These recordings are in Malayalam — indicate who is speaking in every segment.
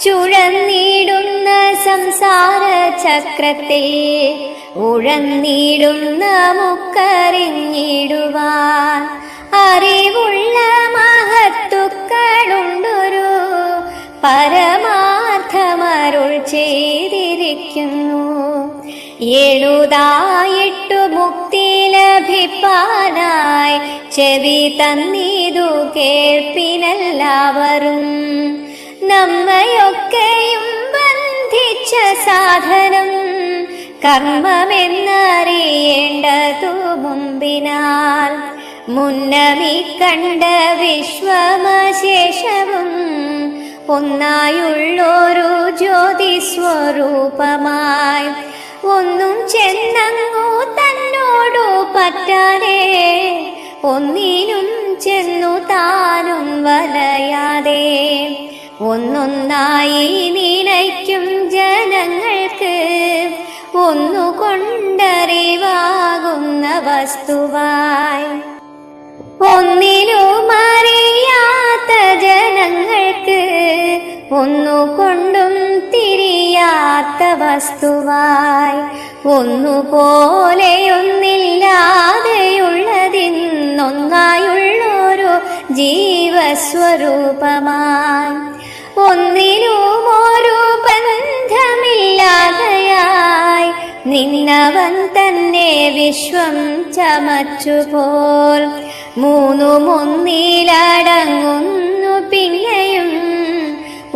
Speaker 1: ചുഴന്നിടുന്ന സംസാര ചക്രത്തിൽ ഉഴന്നിടുന്ന മുക്കറിഞ്ഞിടുവാൻ അറിവുള്ള മഹത്തുക്കളുണ്ടൊരു പരമാർത്ഥമരുൾ ചെയ്തിരിക്കുന്നു. എഴുതായിട്ടു മുക്തി ലഭിപ്പാനായി ചെവി തന്നിതു കേൾപ്പിനെല്ലാവരും. നമ്മയൊക്കെയും ബന്ധിച്ച സാധനം കർമ്മമെന്നറിയേണ്ടതു മുമ്പിനാൽ മുന്നമീ കണ്ട വിശ്വമശേഷവും ഒന്നായുള്ളൊരു ജ്യോതിസ്വരൂപമായി ഒന്നും ചെന്നങ്ങു തന്നോടു പറ്റാതെ ഒന്നിനും ചെന്നു താനും വലയാതെ ഒന്നൊന്നായി നിലയ്ക്കും ജനങ്ങൾക്ക് ഒന്നുകൊണ്ടറിവാകുന്ന വസ്തുവായി ഒന്നിലും അറിയാത്ത ജനങ്ങൾക്ക് ഒന്നുകൊണ്ടും തിരിയാത്ത വസ്തുവായി ഒന്നുപോലെയൊന്നില്ലാതെയുള്ളതിന്നൊന്നായുള്ളൊരു ജീവസ്വരൂപമായി ഒന്നിനും ഒരു ബന്ധമില്ലാതെയായി നിന്നവൻ തന്നെ വിശ്വം ചമച്ചുപോൽ മൂന്നും ഒന്നിലടങ്ങുന്നു പിന്നെയും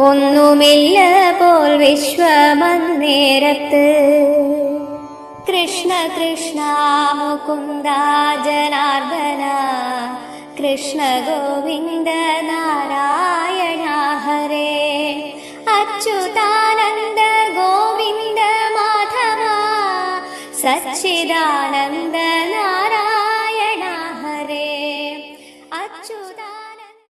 Speaker 1: ഒന്നുമില്ല പോൽ വിശ്വമന്നേരത്ത്. കൃഷ്ണ കൃഷ്ണ മുകുന്ദ ജനാർദ്ദന കൃഷ്ണ ഗോവിന്ദ നാരായണ ഹരേ അച്യുതാനന്ദ ഗോവിന്ദ മാധവ സച്ചിദാനന്ദ നാരായണ